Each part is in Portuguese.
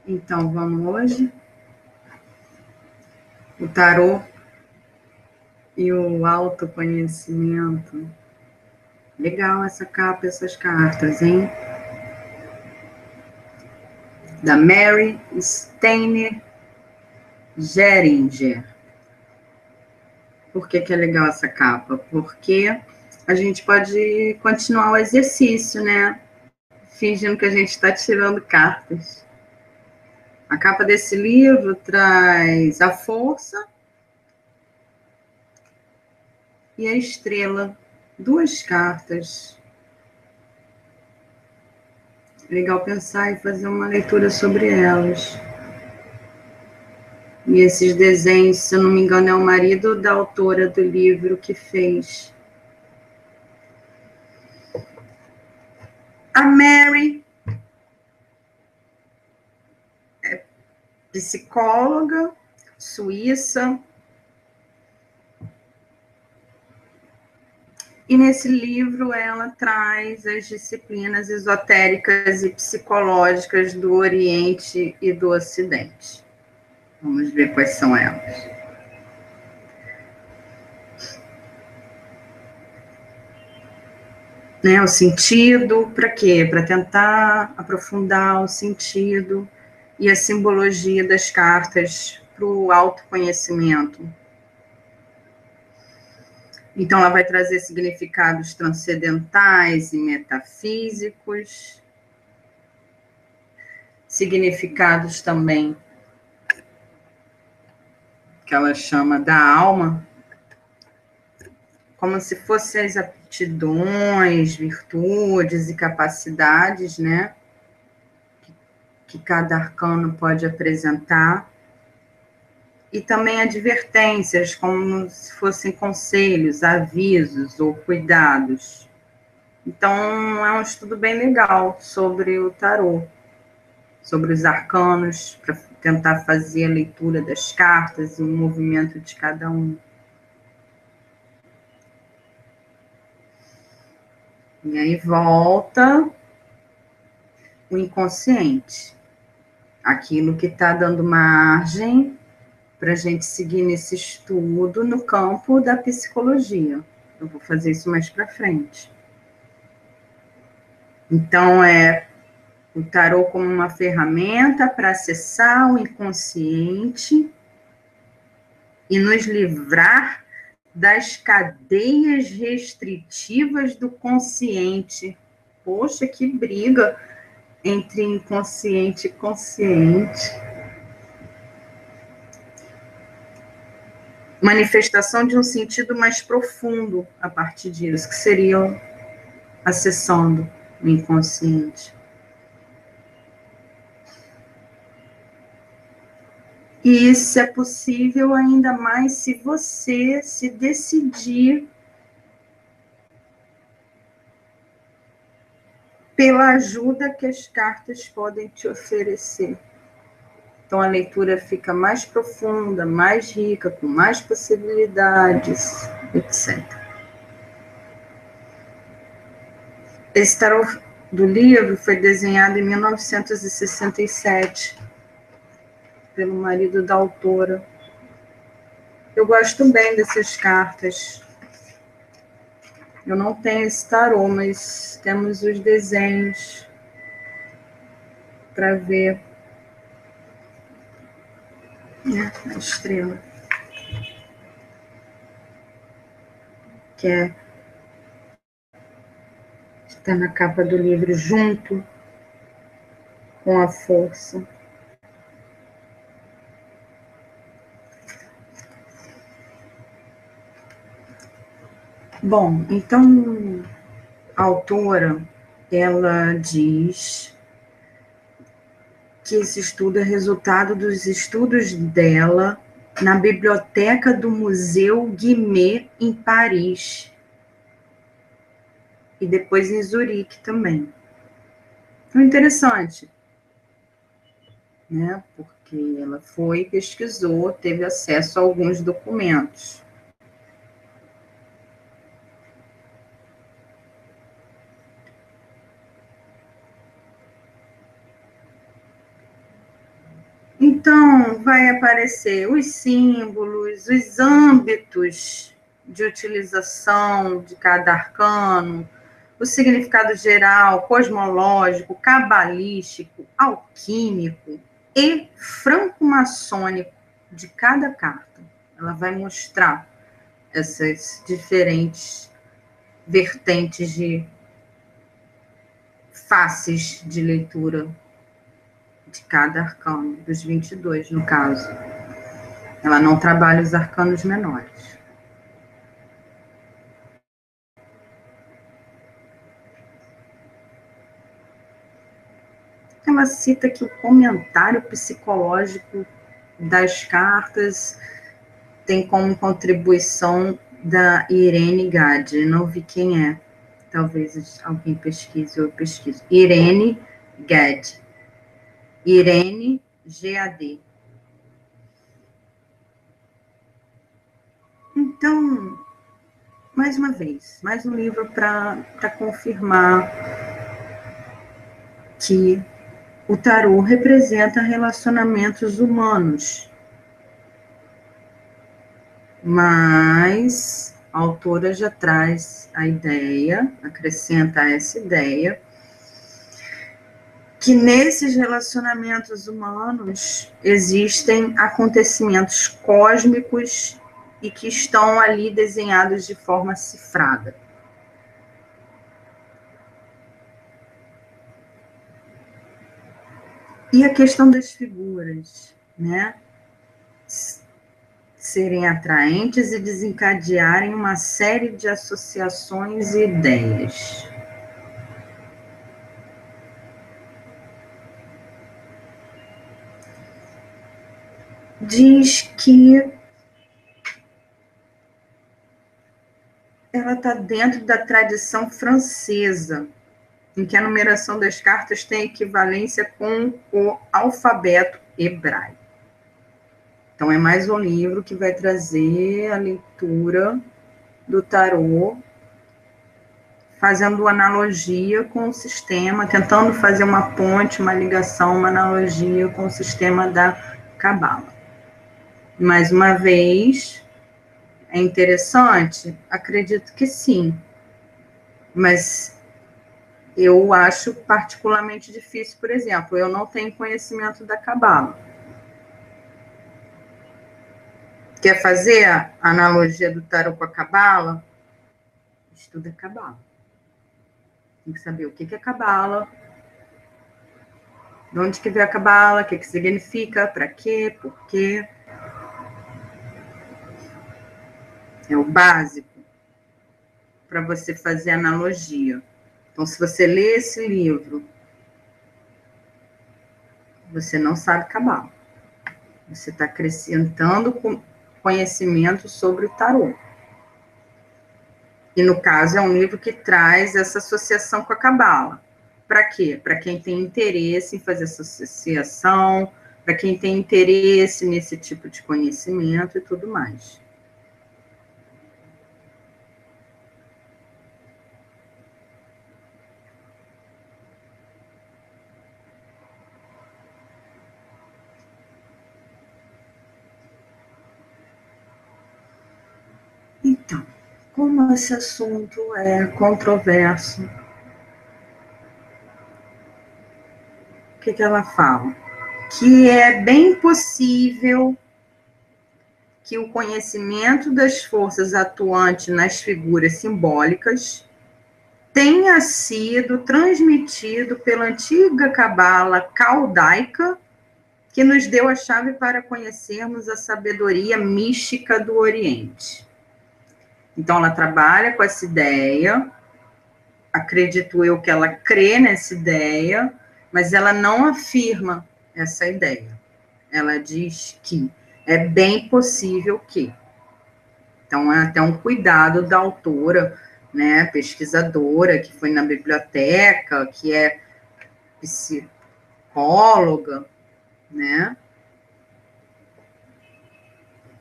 Então, vamos hoje. O tarô e o autoconhecimento. Legal essa capa, essas cartas, hein? Da Mary Steiner Geringer. Por que é legal essa capa? Porque a gente pode continuar o exercício, né? Fingindo que a gente está tirando cartas. A capa desse livro traz a força e a estrela. Duas cartas. Legal pensar e fazer uma leitura sobre elas. E esses desenhos, se eu não me engano, é o marido da autora do livro que fez. A Mary é psicóloga suíça. E nesse livro ela traz as disciplinas esotéricas e psicológicas do Oriente e do Ocidente. Vamos ver quais são elas. Né, o sentido, para quê? Para tentar aprofundar o sentido e a simbologia das cartas para o autoconhecimento. Então, ela vai trazer significados transcendentais e metafísicos, significados também que ela chama da alma, como se fossem as aptidões, virtudes e capacidades, né, que cada arcano pode apresentar, e também advertências, como se fossem conselhos, avisos ou cuidados. Então, é um estudo bem legal sobre o tarô, sobre os arcanos, para tentar fazer a leitura das cartas e o movimento de cada um. E aí volta o inconsciente, aquilo que está dando margem para a gente seguir nesse estudo no campo da psicologia. Eu vou fazer isso mais para frente. Então, o tarô como uma ferramenta para acessar o inconsciente e nos livrar das cadeias restritivas do consciente. Poxa, que briga entre inconsciente e consciente. Manifestação de um sentido mais profundo a partir disso, que seria acessando o inconsciente. E isso é possível ainda mais se você se decidir pela ajuda que as cartas podem te oferecer. Então a leitura fica mais profunda, mais rica, com mais possibilidades, etc. Esse tarô do livro foi desenhado em 1967 pelo marido da autora. Eu gosto bem dessas cartas. Eu não tenho esse tarô, mas temos os desenhos para ver, né, a estrela, que está na capa do livro, junto com a força. Bom, então a autora, ela diz que esse estudo é resultado dos estudos dela na biblioteca do Museu Guimet, em Paris, e depois em Zurique também. Então, interessante, né? Porque ela foi, pesquisou, teve acesso a alguns documentos. Então, vai aparecer os símbolos, os âmbitos de utilização de cada arcano, o significado geral, cosmológico, cabalístico, alquímico e franco-maçônico de cada carta. Ela vai mostrar essas diferentes vertentes de faces de leitura de cada arcano, dos 22, no caso. Ela não trabalha os arcanos menores. Ela cita que o comentário psicológico das cartas tem como contribuição da Irene Gade. Não vi quem é. Talvez alguém pesquise ou eu pesquiso. Irene Gade. Irene Gad. Então, mais uma vez, mais um livro para confirmar que o tarô representa relacionamentos humanos. Mas a autora já traz a ideia, acrescenta essa ideia, que nesses relacionamentos humanos existem acontecimentos cósmicos e que estão ali desenhados de forma cifrada. E a questão das figuras, né? Serem atraentes e desencadearem uma série de associações e ideias. Diz que ela está dentro da tradição francesa, em que a numeração das cartas tem equivalência com o alfabeto hebraico. Então, é mais um livro que vai trazer a leitura do tarô, fazendo analogia com o sistema, tentando fazer uma ponte, uma ligação, uma analogia com o sistema da Cabala. Mais uma vez, é interessante? Acredito que sim, mas eu acho particularmente difícil, por exemplo, eu não tenho conhecimento da Cabala. Quer fazer a analogia do tarô com a Cabala? Estuda a Cabala. Tem que saber o que é Cabala, de onde que veio a Cabala, o que significa, para quê, por quê. É o básico para você fazer analogia. Então, se você lê esse livro, você não sabe Cabala. Você está acrescentando conhecimento sobre o tarô. E, no caso, é um livro que traz essa associação com a Cabala. Para quê? Para quem tem interesse em fazer essa associação, para quem tem interesse nesse tipo de conhecimento e tudo mais. Então, como esse assunto é controverso, o que ela fala? Que é bem possível que o conhecimento das forças atuantes nas figuras simbólicas tenha sido transmitido pela antiga cabala caldaica, que nos deu a chave para conhecermos a sabedoria mística do Oriente. Então, ela trabalha com essa ideia, acredito eu que ela crê nessa ideia, mas ela não afirma essa ideia. Ela diz que é bem possível que. Então, é até um cuidado da autora, né, pesquisadora, que foi na biblioteca, que é psicóloga, né,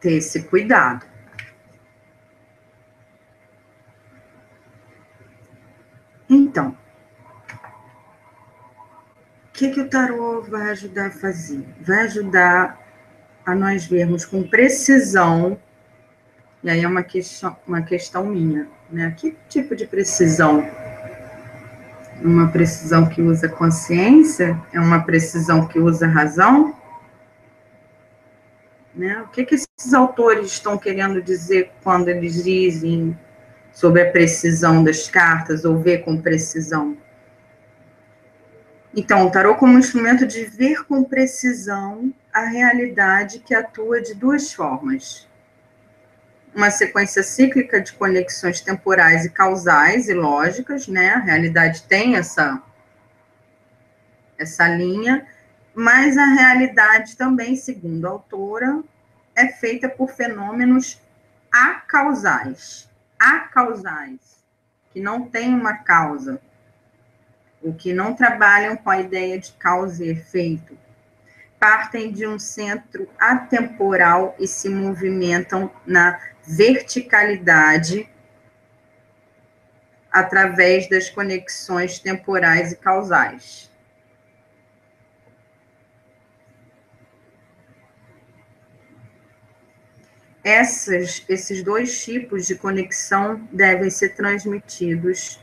ter esse cuidado. Então, que o tarô vai ajudar a fazer? Vai ajudar a nós vermos com precisão, e aí é uma questão minha, né? Que tipo de precisão? Uma precisão que usa consciência? É uma precisão que usa razão? Né? O que esses autores estão querendo dizer quando eles dizem sobre a precisão das cartas, ou ver com precisão? Então, o tarô como instrumento de ver com precisão a realidade que atua de duas formas. Uma sequência cíclica de conexões temporais e causais e lógicas, né? A realidade tem essa linha, mas a realidade também, segundo a autora, é feita por fenômenos acausais, que não têm uma causa, ou que não trabalham com a ideia de causa e efeito, partem de um centro atemporal e se movimentam na verticalidade através das conexões temporais e causais. Esses dois tipos de conexão devem ser transmitidos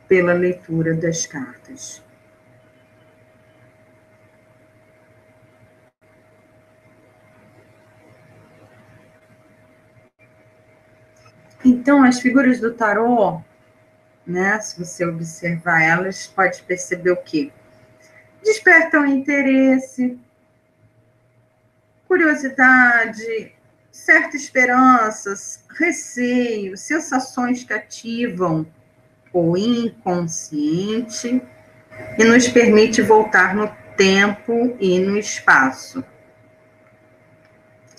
pela leitura das cartas. Então, as figuras do tarô, né, se você observar elas, pode perceber o quê? Despertam interesse, curiosidade, certas esperanças, receio, sensações que ativam o inconsciente e nos permite voltar no tempo e no espaço.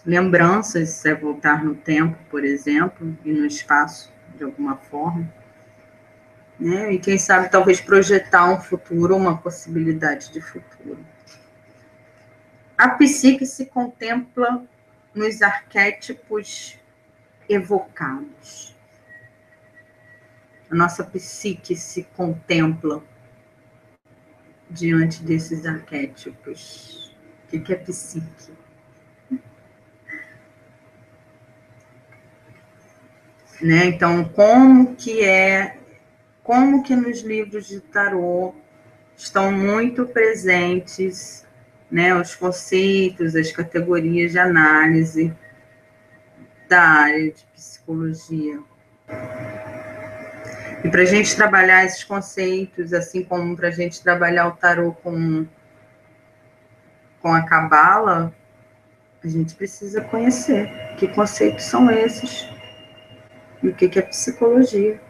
Lembranças é voltar no tempo, por exemplo, e no espaço, de alguma forma. Né? E quem sabe talvez projetar um futuro, uma possibilidade de futuro. A psique se contempla nos arquétipos evocados. A nossa psique se contempla diante desses arquétipos. O que é psique? Né? Então, como que nos livros de tarô estão muito presentes, né, os conceitos, as categorias de análise da área de psicologia. E para a gente trabalhar esses conceitos, assim como para a gente trabalhar o tarô com a cabala, a gente precisa conhecer que conceitos são esses e o que é psicologia.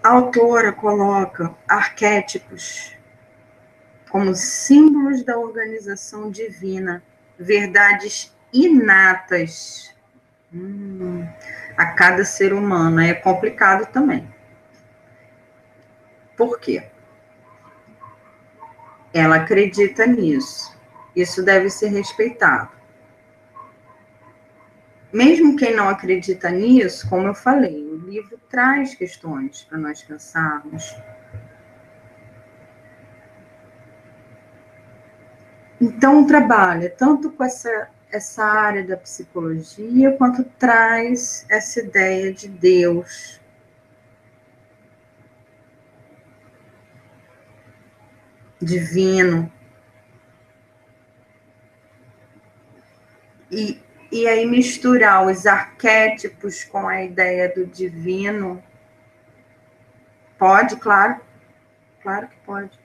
A autora coloca arquétipos como símbolos da organização divina, verdades inatas a cada ser humano. É complicado também. Por quê? Ela acredita nisso. Isso deve ser respeitado. Mesmo quem não acredita nisso, como eu falei, o livro traz questões para nós pensarmos. Então, trabalha tanto com essa área da psicologia, quanto traz essa ideia de Deus. Divino. E aí misturar os arquétipos com a ideia do divino. Pode, claro. Claro que pode.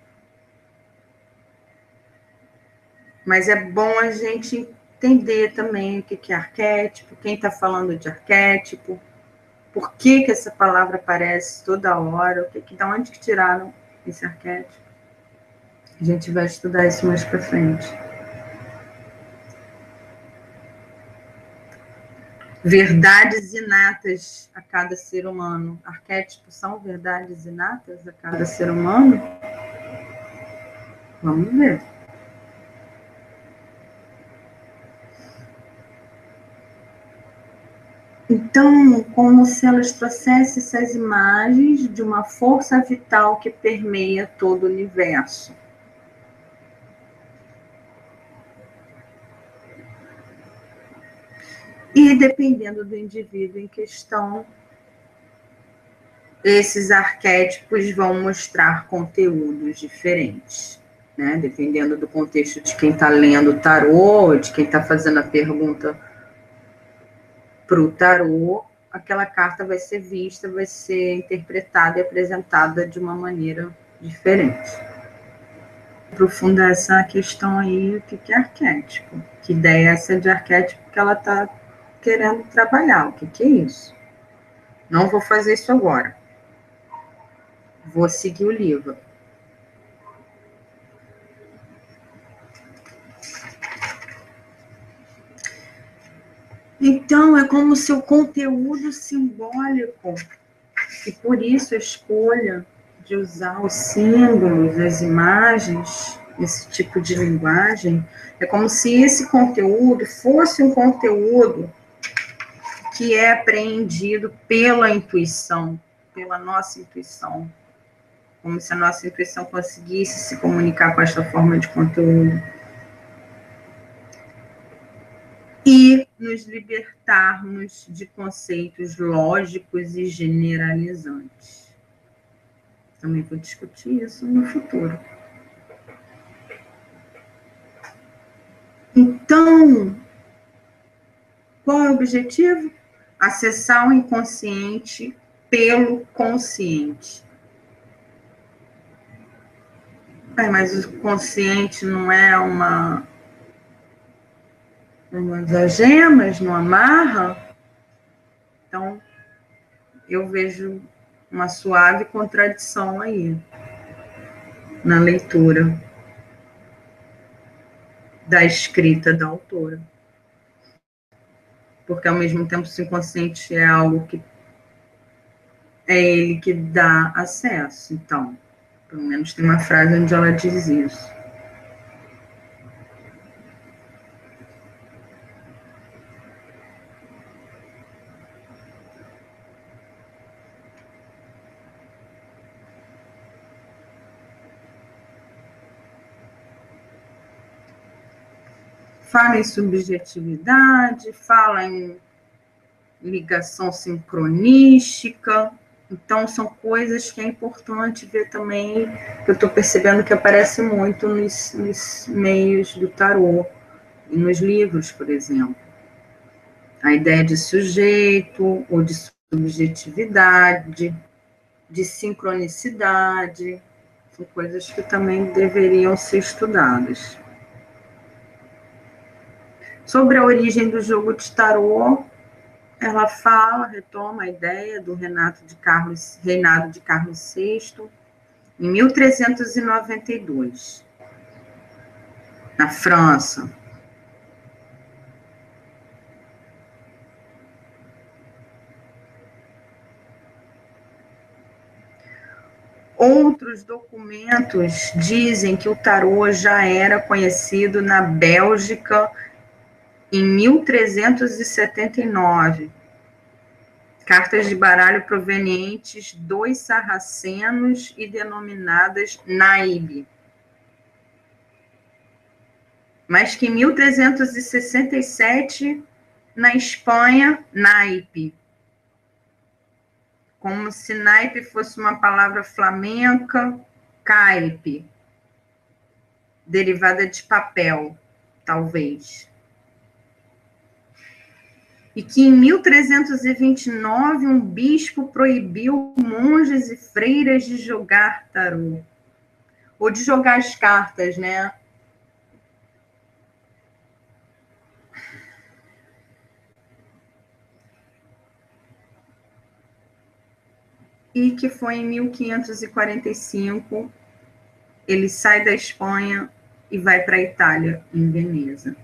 Mas é bom a gente entender também o que é arquétipo, quem está falando de arquétipo, por que essa palavra aparece toda hora, de onde que tiraram esse arquétipo. A gente vai estudar isso mais para frente. Verdades inatas a cada ser humano. Arquétipos são verdades inatas a cada ser humano? Vamos ver. Então, como se elas trouxessem essas imagens de uma força vital que permeia todo o universo. E, dependendo do indivíduo em questão, esses arquétipos vão mostrar conteúdos diferentes, né? Dependendo do contexto de quem está lendo o tarô, de quem está fazendo a pergunta para o tarô, aquela carta vai ser vista, vai ser interpretada e apresentada de uma maneira diferente. Aprofundar essa questão aí, o que é arquétipo? Que ideia é essa de arquétipo que ela está querendo trabalhar? O que é isso? Não vou fazer isso agora. Vou seguir o livro. Então, é como se o conteúdo simbólico, e por isso a escolha de usar os símbolos, as imagens, esse tipo de linguagem, é como se esse conteúdo fosse um conteúdo que é apreendido pela intuição, pela nossa intuição, como se a nossa intuição conseguisse se comunicar com esta forma de conteúdo. E nos libertarmos de conceitos lógicos e generalizantes. Também vou discutir isso no futuro. Então, qual é o objetivo? Acessar o inconsciente pelo consciente. Mas o consciente não é umas algemas, não amarra? Então, eu vejo uma suave contradição aí na leitura da escrita da autora. Porque, ao mesmo tempo, o inconsciente é algo que é ele que dá acesso. Então, pelo menos tem uma frase onde ela diz isso. Fala em subjetividade, fala em ligação sincronística. Então, são coisas que é importante ver também, que eu estou percebendo que aparece muito nos meios do tarô, e nos livros, por exemplo. A ideia de sujeito, ou de subjetividade, de sincronicidade, são coisas que também deveriam ser estudadas. Sobre a origem do jogo de tarô, ela retoma a ideia do reinado de Carlos VI, em 1392, na França. Outros documentos dizem que o tarô já era conhecido na Bélgica em 1379. Cartas de baralho provenientes dos sarracenos e denominadas naipe. Mas que em 1367, na Espanha, naipe. Como se naipe fosse uma palavra flamenca, caipe, derivada de papel, talvez. E que em 1329 um bispo proibiu monges e freiras de jogar tarô, ou de jogar as cartas, né? E que foi em 1545, ele sai da Espanha e vai para a Itália, em Veneza.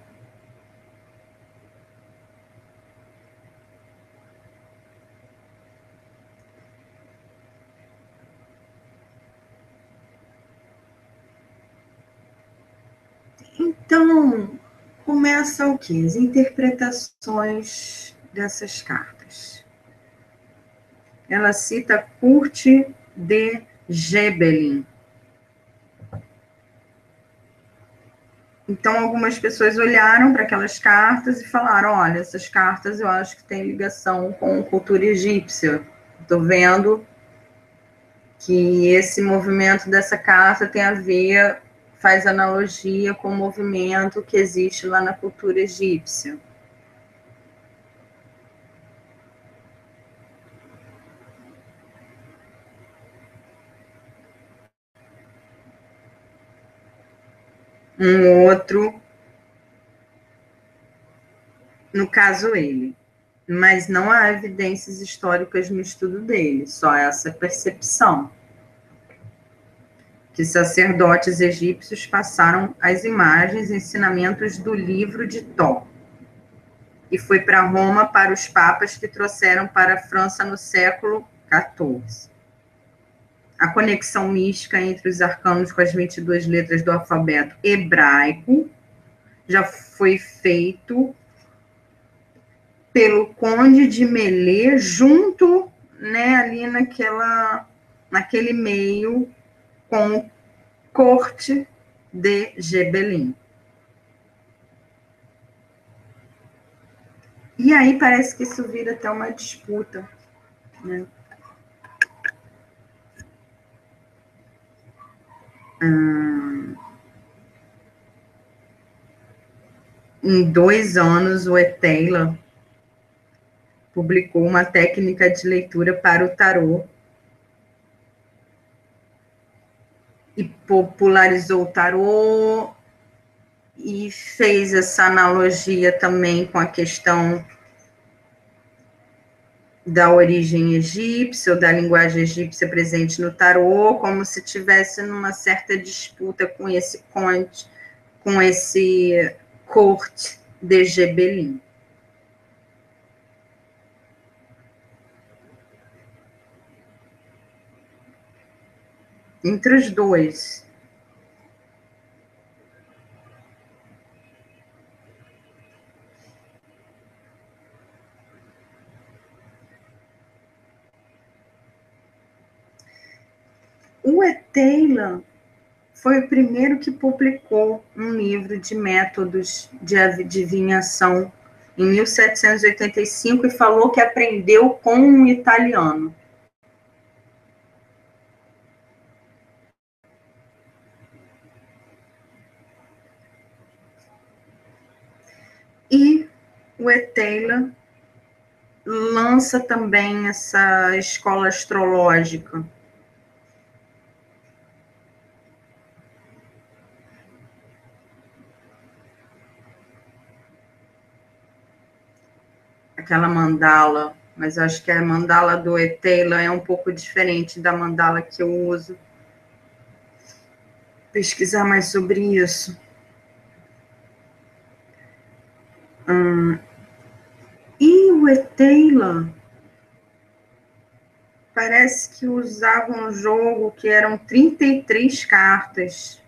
Então, começa o quê? As interpretações dessas cartas. cartas. Ela cita Kurt de Gebelin. Então, algumas pessoas olharam para aquelas cartas e falaram, olha, essas cartas eu acho que têm ligação com cultura egípcia. Estou vendo que esse movimento dessa carta tem a ver, faz analogia com o movimento que existe lá na cultura egípcia. Um outro, no caso ele, mas não há evidências históricas no estudo dele, só essa percepção que sacerdotes egípcios passaram as imagens e ensinamentos do livro de Tó e foi para Roma para os papas que trouxeram para a França no século XIV. A conexão mística entre os arcanos com as 22 letras do alfabeto hebraico já foi feito pelo Conde de Melé, junto, né, ali naquele meio com Corte de Gebelin. E aí parece que isso vira até uma disputa, né? Em 2 anos, o Eteila publicou uma técnica de leitura para o tarô e popularizou o tarô e fez essa analogia também com a questão da origem egípcia, ou da linguagem egípcia presente no tarô, como se tivesse numa certa disputa com esse conte, com esse Corte de Gebelin. Entre os dois. O Eteila foi o primeiro que publicou um livro de métodos de adivinhação em 1785 e falou que aprendeu com um italiano. E o Eteila lança também essa escola astrológica. Aquela mandala, mas acho que a mandala do Eteila é um pouco diferente da mandala que eu uso. Pesquisar mais sobre isso. E o Eteila parece que usava um jogo que eram 33 cartas.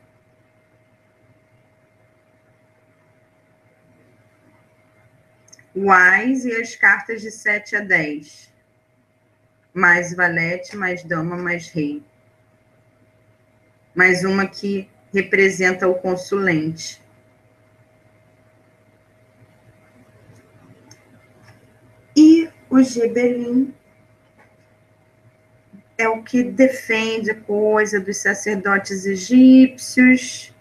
O Ás e as cartas de 7 a 10. Mais valete, mais dama, mais rei. Mais uma que representa o consulente. E o Gebelin é o que defende coisa dos sacerdotes egípcios.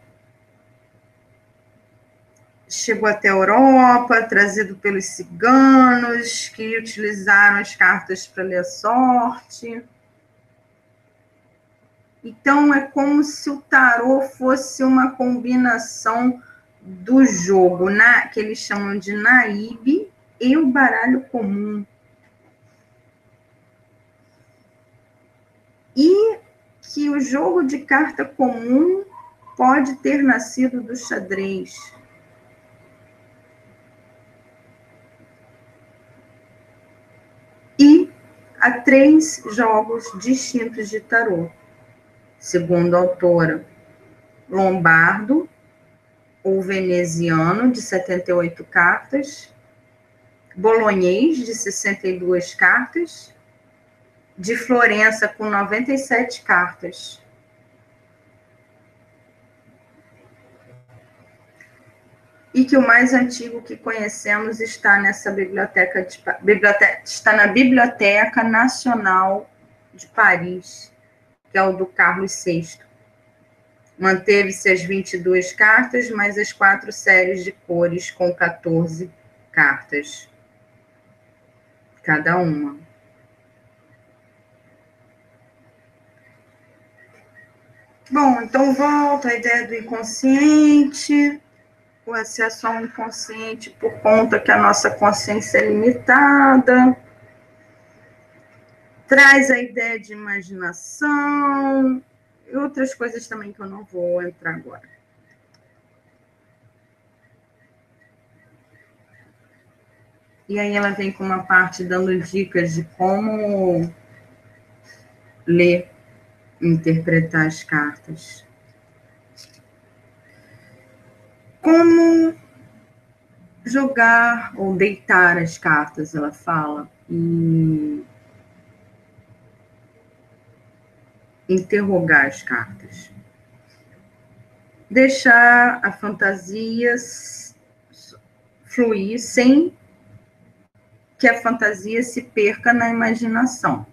Chegou até a Europa, trazido pelos ciganos, que utilizaram as cartas para ler a sorte. Então, é como se o tarô fosse uma combinação do jogo, que eles chamam de naíbe, e o baralho comum. E que o jogo de carta comum pode ter nascido do xadrez. E há 3 jogos distintos de tarô, segundo a autora. Lombardo, ou veneziano, de 78 cartas, Bolognês, de 62 cartas, de Florença, com 97 cartas. E que o mais antigo que conhecemos está nessa biblioteca, está na Biblioteca Nacional de Paris, que é o do Carlos VI. Manteve-se as 22 cartas, mais as 4 séries de cores com 14 cartas, cada uma. Bom, então volta a ideia do inconsciente, o acesso ao inconsciente por conta que a nossa consciência é limitada. Traz a ideia de imaginação e outras coisas também que eu não vou entrar agora. E aí ela vem com uma parte dando dicas de como ler e interpretar as cartas. Como jogar ou deitar as cartas, ela fala, e interrogar as cartas. Deixar a fantasia fluir sem que a fantasia se perca na imaginação.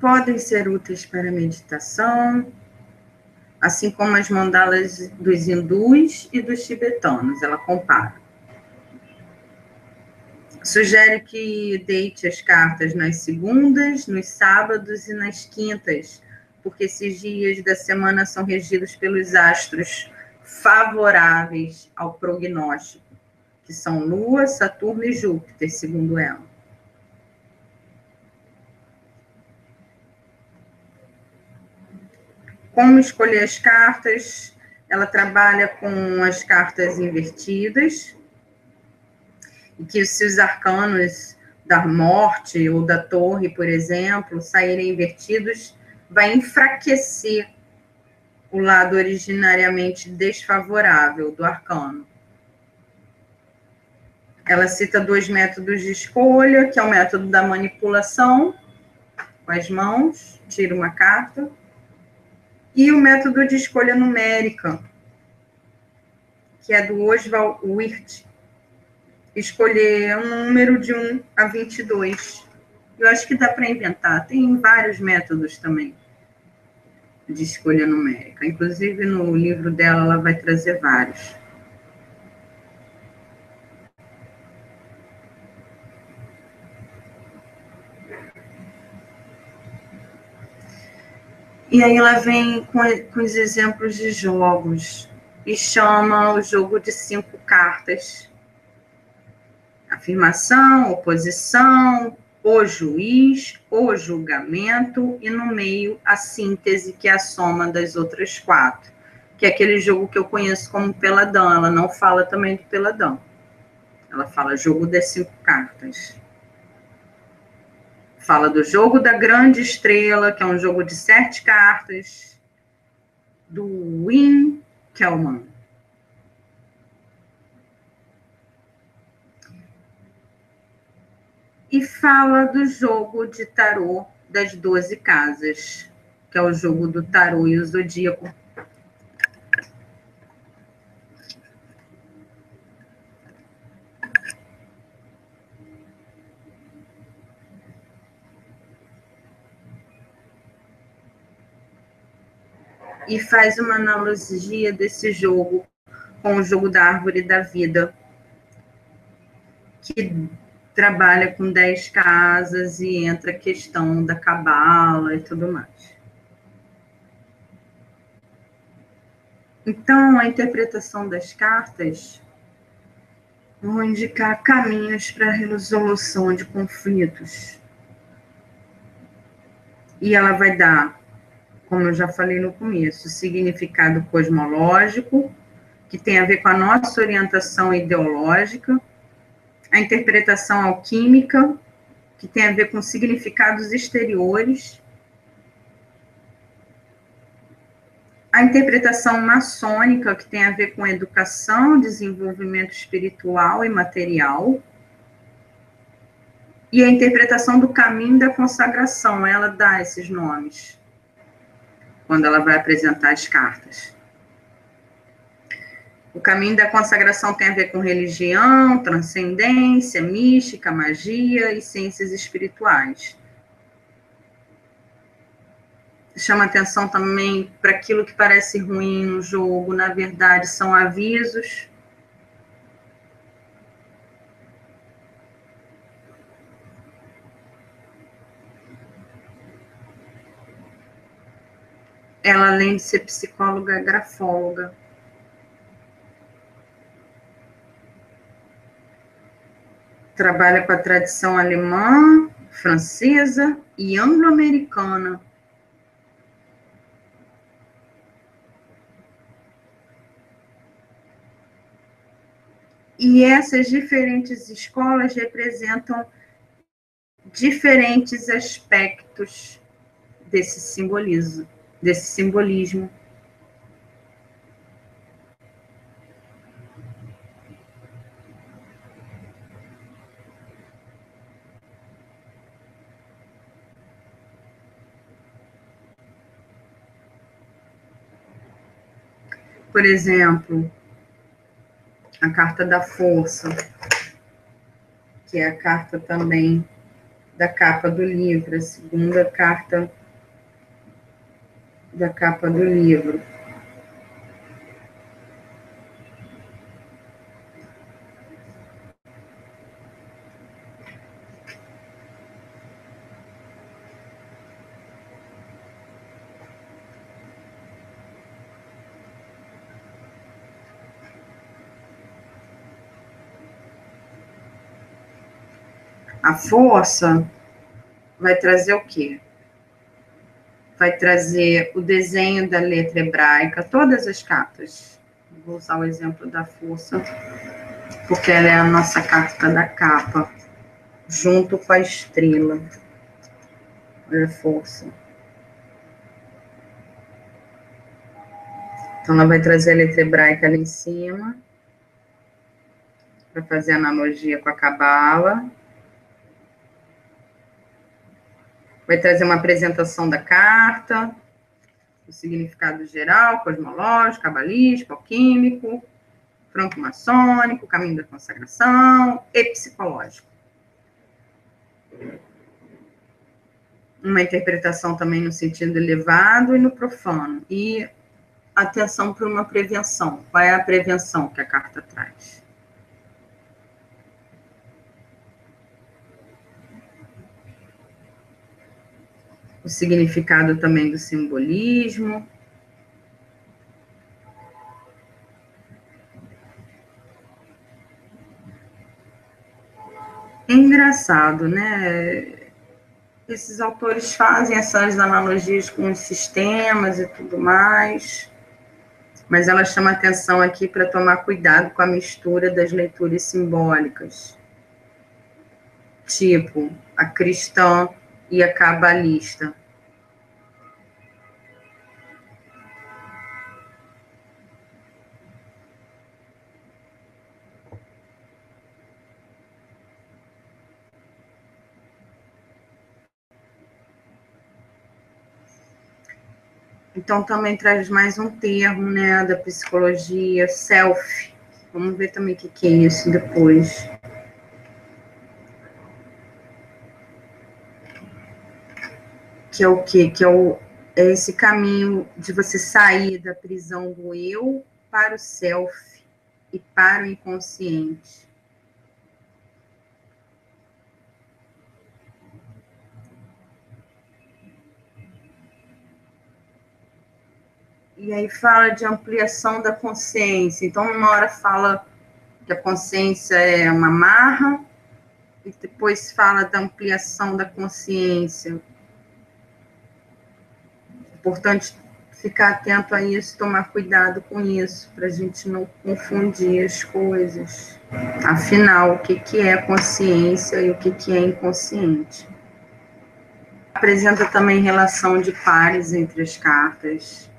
Podem ser úteis para meditação, assim como as mandalas dos hindus e dos tibetanos, ela compara. Sugere que deite as cartas nas segundas, nos sábados e nas quintas, porque esses dias da semana são regidos pelos astros favoráveis ao prognóstico, que são Lua, Saturno e Júpiter, segundo ela. Como escolher as cartas? Ela trabalha com as cartas invertidas, e que se os arcanos da morte ou da torre, por exemplo, saírem invertidos, vai enfraquecer o lado originariamente desfavorável do arcano. Ela cita 2 métodos de escolha, que é o método da manipulação, com as mãos, tira uma carta, e o método de escolha numérica, que é do Oswald Wirth, escolher um número de 1 a 22. Eu acho que dá para inventar, tem vários métodos também de escolha numérica. Inclusive, no livro dela, ela vai trazer vários. E aí ela vem com os exemplos de jogos e chama o jogo de 5 cartas. Afirmação, oposição, o juiz, o julgamento e no meio a síntese, que é a soma das outras 4, que é aquele jogo que eu conheço como peladão. Ela não fala também do peladão. Ela fala jogo das 5 cartas. Fala do jogo da grande estrela, que é um jogo de 7 cartas, do Winkelmann. E fala do jogo de tarô das 12 casas, que é o jogo do tarô e o zodíaco. E faz uma analogia desse jogo com o jogo da árvore da vida, que trabalha com 10 casas e entra a questão da cabala e tudo mais. Então, a interpretação das cartas vão indicar caminhos para a resolução de conflitos. E ela vai dar, como eu já falei no começo, significado cosmológico, que tem a ver com a nossa orientação ideológica, a interpretação alquímica, que tem a ver com significados exteriores, A interpretação maçônica, que tem a ver com educação, desenvolvimento espiritual e material. E a interpretação do caminho da consagração, ela dá esses nomes, quando ela vai apresentar as cartas. O caminho da consagração tem a ver com religião, transcendência, mística, magia e ciências espirituais. Chama atenção também para aquilo que parece ruim no jogo, na verdade, são avisos. Ela, além de ser psicóloga, é grafóloga. Trabalha com a tradição alemã, francesa e anglo-americana. E essas diferentes escolas representam diferentes aspectos desse simbolismo. Por exemplo, a carta da força, que é a carta também da capa do livro, a segunda carta da capa do livro. A força vai trazer o quê? Vai trazer o desenho da letra hebraica, todas as cartas. Vou usar o exemplo da força, porque ela é a nossa carta da capa, junto com a estrela. Olha a força. Então, ela vai trazer a letra hebraica ali em cima, para fazer analogia com a cabala. Vai trazer uma apresentação da carta, o significado geral, cosmológico, cabalístico, alquímico, franco-maçônico, caminho da consagração e psicológico. Uma interpretação também no sentido elevado e no profano. E atenção para uma prevenção. Qual é a prevenção que a carta traz? O significado também do simbolismo. É engraçado, né? Esses autores fazem essas analogias com os sistemas e tudo mais, mas ela chama atenção aqui para tomar cuidado com a mistura das leituras simbólicas, tipo a cristã e a cabalista. Então, também traz mais um termo, né, da psicologia, self. Vamos ver também o que é isso depois. Que é o quê? Que é esse caminho de você sair da prisão do eu para o self e para o inconsciente. E aí fala de ampliação da consciência. Então, uma hora fala que a consciência é uma marra, e depois fala da ampliação da consciência. Importante ficar atento a isso, tomar cuidado com isso, para a gente não confundir as coisas. Afinal, o que é consciência e o que é inconsciente? Apresenta também relação de pares entre as cartas.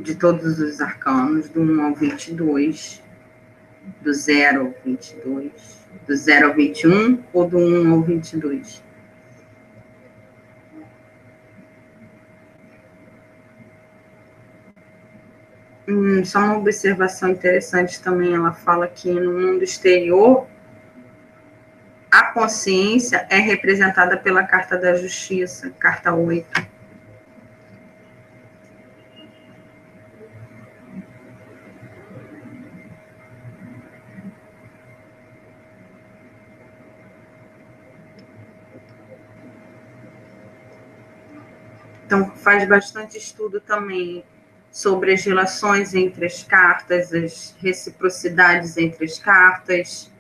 de todos os arcanos, do 1 ao 22, do 0 ao 22, do 0 ao 21 ou do 1 ao 22? Só uma observação interessante também, ela fala que no mundo exterior, a consciência é representada pela carta da justiça, carta 8. Então, faz bastante estudo também sobre as relações entre as cartas, as reciprocidades entre as cartas,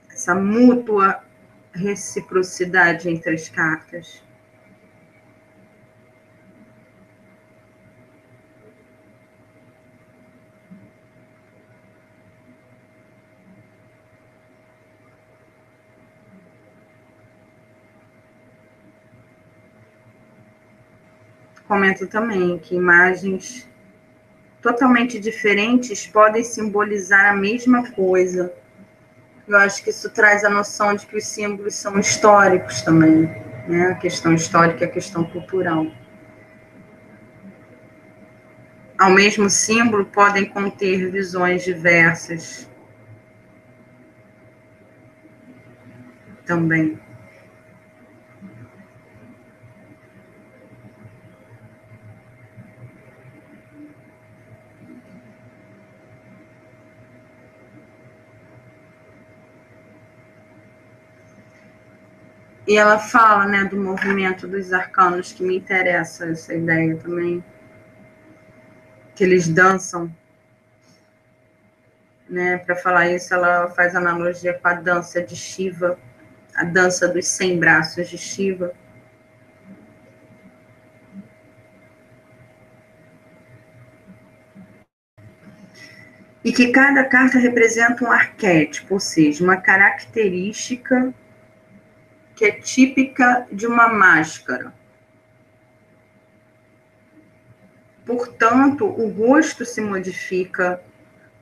essa mútua reciprocidade entre as cartas. Comento também que imagens totalmente diferentes podem simbolizar a mesma coisa. Eu acho que isso traz a noção de que os símbolos são históricos também, né? A questão histórica e a questão cultural. Ao mesmo símbolo podem conter visões diversas também. E ela fala, né, do movimento dos arcanos, que me interessa essa ideia também, que eles dançam, né? Para falar isso, ela faz analogia com a dança de Shiva, a dança dos 100 braços de Shiva. E que cada carta representa um arquétipo, ou seja, uma característica que é típica de uma máscara. Portanto, o rosto se modifica,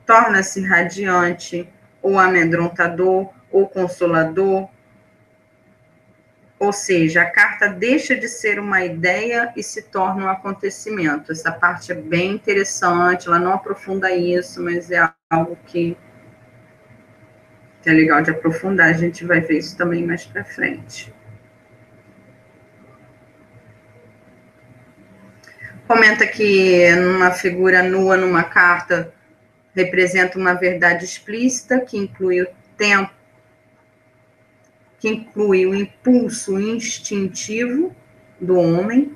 torna-se radiante, ou amedrontador, ou consolador. Ou seja, a carta deixa de ser uma ideia e se torna um acontecimento. Essa parte é bem interessante, ela não aprofunda isso, mas é algo que é legal de aprofundar. A gente vai ver isso também mais para frente. Comenta que numa figura nua, numa carta, representa uma verdade explícita que inclui o tempo, que inclui o impulso instintivo do homem,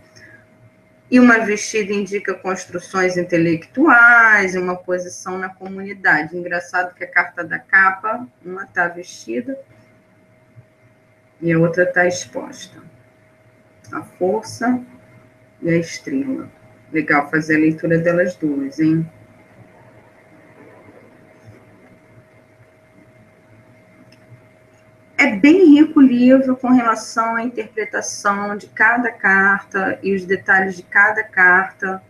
e uma vestida indica construções intelectuais, uma posição na comunidade. Engraçado que a carta da capa, uma está vestida e a outra está exposta. A força e a estrela. Legal fazer a leitura delas duas, hein? É bem rico o livro com relação à interpretação de cada carta e os detalhes de cada carta,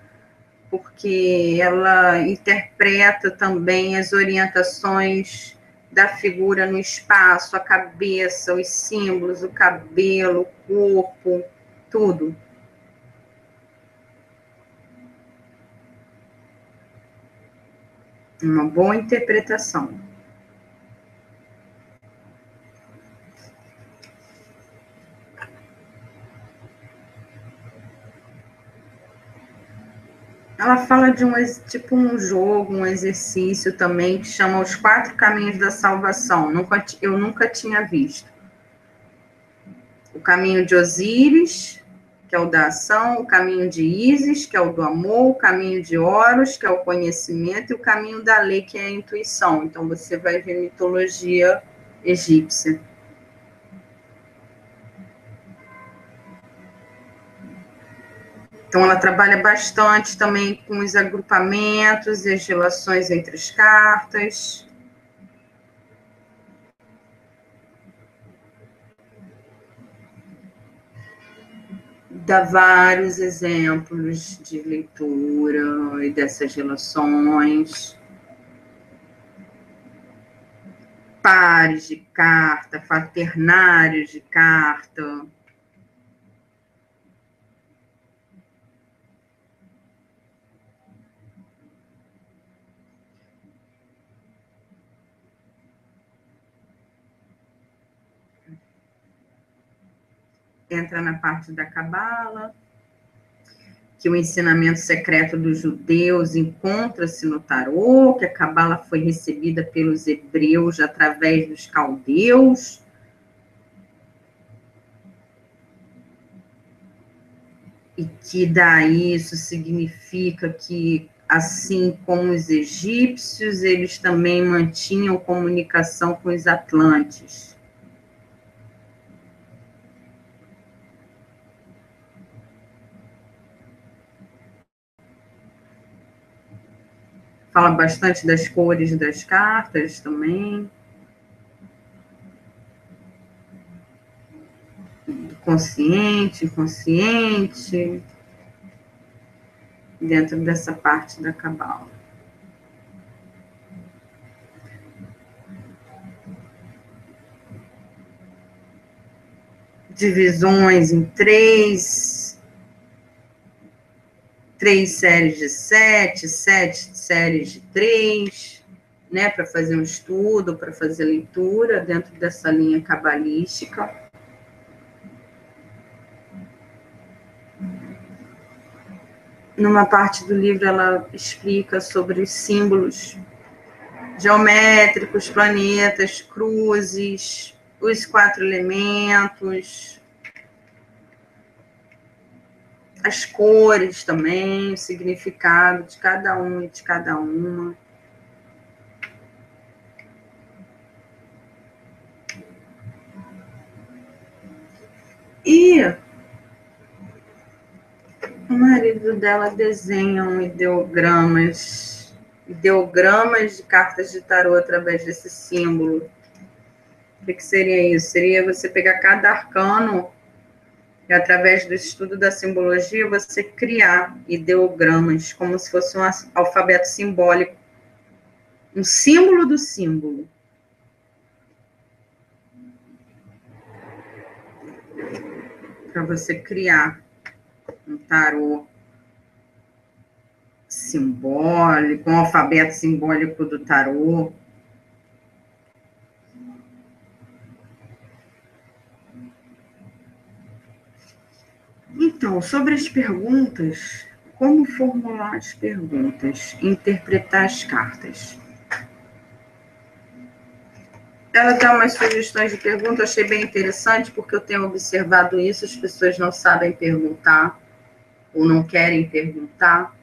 porque ela interpreta também as orientações da figura no espaço, a cabeça, os símbolos, o cabelo, o corpo, tudo. Uma boa interpretação. Ela fala de tipo um jogo, um exercício também, que chama Os 4 Caminhos da Salvação. Eu nunca tinha visto. O caminho de Osíris, que é o da ação, o caminho de Ísis, que é o do amor, o caminho de Horus, que é o conhecimento, e o caminho da lei, que é a intuição. Então, você vai ver mitologia egípcia. Então, ela trabalha bastante também com os agrupamentos e as relações entre as cartas. dá vários exemplos de leitura e dessas relações. Pares de carta, quaternários de carta. Entra na parte da Cabala, que o ensinamento secreto dos judeus encontra-se no tarô, que a Cabala foi recebida pelos hebreus através dos caldeus. E que daí isso significa que, assim como os egípcios, eles também mantinham comunicação com os atlantes. Fala bastante das cores das cartas também. Do consciente, inconsciente. Dentro dessa parte da Cabala. Divisões em três séries de 7 séries de 3, né, para fazer um estudo, para fazer leitura dentro dessa linha cabalística. Numa parte do livro ela explica sobre os símbolos geométricos, planetas, cruzes, os 4 elementos, as cores também, o significado de cada um e de cada uma. E o marido dela desenha ideogramas de cartas de tarô através desse símbolo. O que seria isso? Seria você pegar cada arcano e, através do estudo da simbologia, você criar ideogramas, como se fosse um alfabeto simbólico, um símbolo do símbolo. Para você criar um tarô simbólico, um alfabeto simbólico do tarô. Então, sobre as perguntas, como formular as perguntas, interpretar as cartas. Ela dá umas sugestões de pergunta, eu achei bem interessante, porque eu tenho observado isso, as pessoas não sabem perguntar, ou não querem perguntar.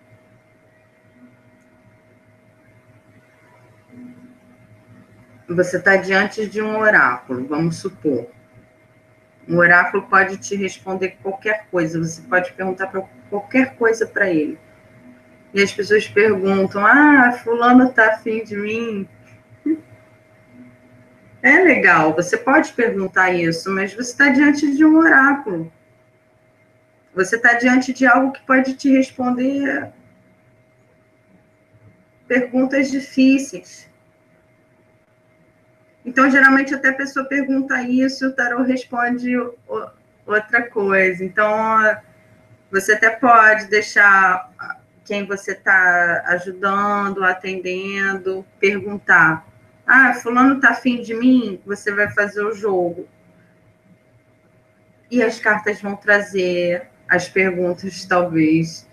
Você está diante de um oráculo, vamos supor. Um oráculo pode te responder qualquer coisa, você pode perguntar para qualquer coisa para ele. E as pessoas perguntam, fulano está afim de mim? É legal, você pode perguntar isso, mas você está diante de um oráculo. Você está diante de algo que pode te responder perguntas difíceis. Então, geralmente, até a pessoa pergunta isso e o tarô responde outra coisa. Então, você até pode deixar quem você está ajudando, atendendo, perguntar. Fulano está afim de mim? Você vai fazer o jogo. E as cartas vão trazer as perguntas, talvez,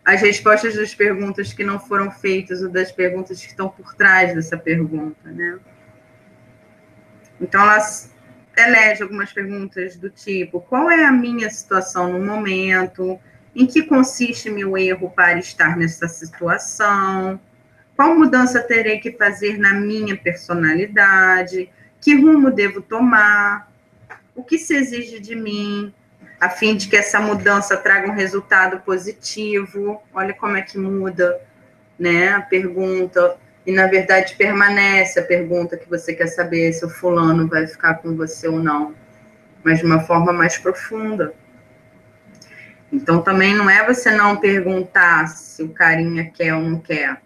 as respostas das perguntas que não foram feitas ou das perguntas que estão por trás dessa pergunta, né? Então, ela elege algumas perguntas do tipo: qual é a minha situação no momento? Em que consiste meu erro para estar nessa situação? Qual mudança terei que fazer na minha personalidade? Que rumo devo tomar? O que se exige de mim, a fim de que essa mudança traga um resultado positivo? Olha como é que muda, né, a pergunta. E, na verdade, permanece a pergunta que você quer saber se o fulano vai ficar com você ou não, mas de uma forma mais profunda. Então, também não é você não perguntar se o carinha quer ou não quer.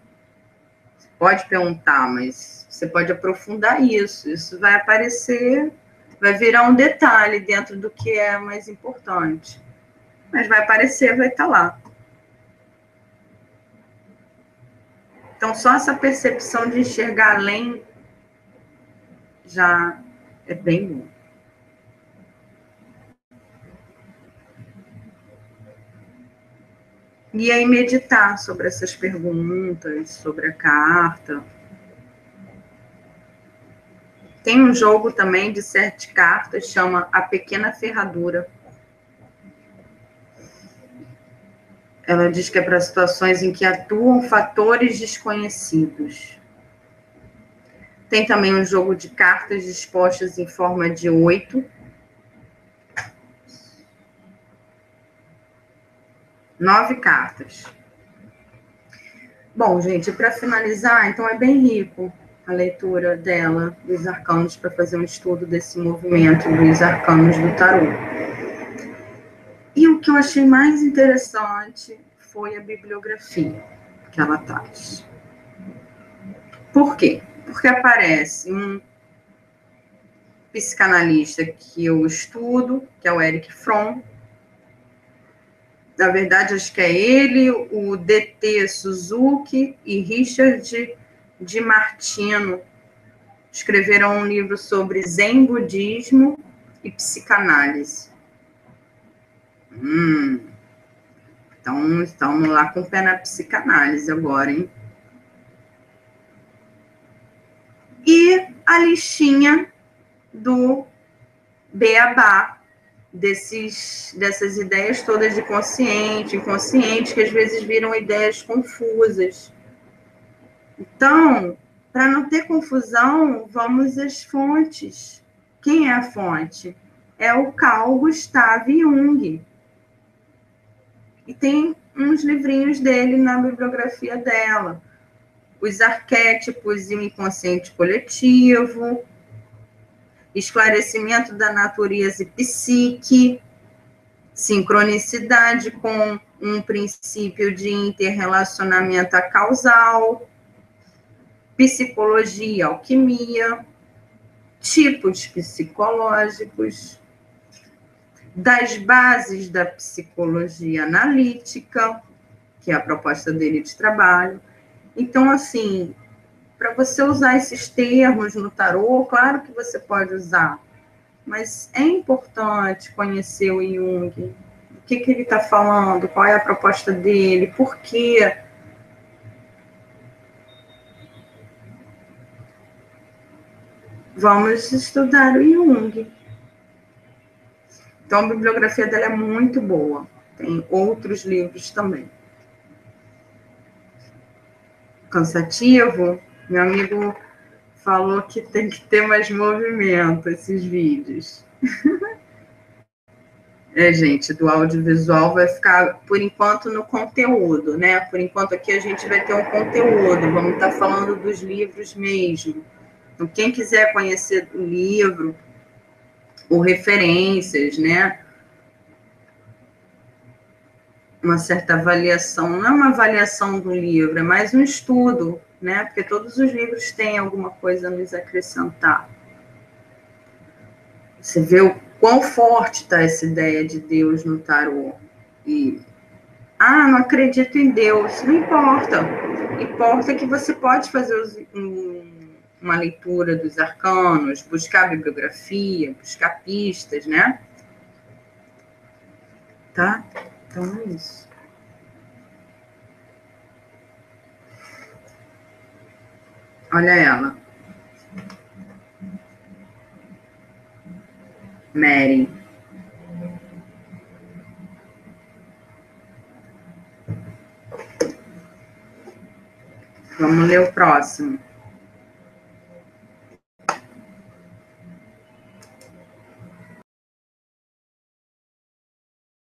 Você pode perguntar, mas você pode aprofundar isso. Isso vai aparecer, vai virar um detalhe dentro do que é mais importante. Mas vai aparecer, vai estar lá. Então, só essa percepção de enxergar além já é bem bom. E aí meditar sobre essas perguntas, sobre a carta. Tem um jogo também de 7 cartas, chama A Pequena Ferradura. Ela diz que é para situações em que atuam fatores desconhecidos. Tem também um jogo de cartas dispostas em forma de 8. 9 cartas. Bom, gente, para finalizar, então é bem rico a leitura dela, dos arcanos, para fazer um estudo desse movimento dos arcanos do tarô. E o que eu achei mais interessante foi a bibliografia que ela traz. Por quê? Porque aparece um psicanalista que eu estudo, que é o Erich Fromm. Na verdade, acho que é ele, o D.T. Suzuki e Richard Di Martino escreveram um livro sobre Zen budismo e psicanálise. Então, estamos lá com o pé na psicanálise agora, hein? E a listinha do beabá, dessas ideias todas de consciente, inconsciente, que às vezes viram ideias confusas. Então, para não ter confusão, vamos às fontes. Quem é a fonte? É o Carl Gustav Jung. E tem uns livrinhos dele na bibliografia dela. Os arquétipos e o inconsciente coletivo, esclarecimento da natureza e psique, sincronicidade com um princípio de interrelacionamento causal, psicologia e alquimia, tipos psicológicos, das bases da psicologia analítica, que é a proposta dele de trabalho. Então, assim, para você usar esses termos no tarô, claro que você pode usar, mas é importante conhecer o Jung, o que ele está falando, qual é a proposta dele, por quê. Vamos estudar o Jung. Então, a bibliografia dela é muito boa. Tem outros livros também. Cansativo? Meu amigo falou que tem que ter mais movimento esses vídeos. Gente, do audiovisual vai ficar, por enquanto, no conteúdo, né? Por enquanto, aqui a gente vai ter um conteúdo, vamos estar falando dos livros mesmo. Então, quem quiser conhecer o livro, ou referências, né? Uma certa avaliação, não é uma avaliação do livro, é mais um estudo, né? Porque todos os livros têm alguma coisa a nos acrescentar. Você vê o quão forte está essa ideia de Deus no tarô. E, não acredito em Deus. Não importa. Importa que você pode fazer uma leitura dos arcanos, buscar bibliografia, buscar pistas, né? Tá? Então é isso. Olha ela. Mary. Vamos ler o próximo.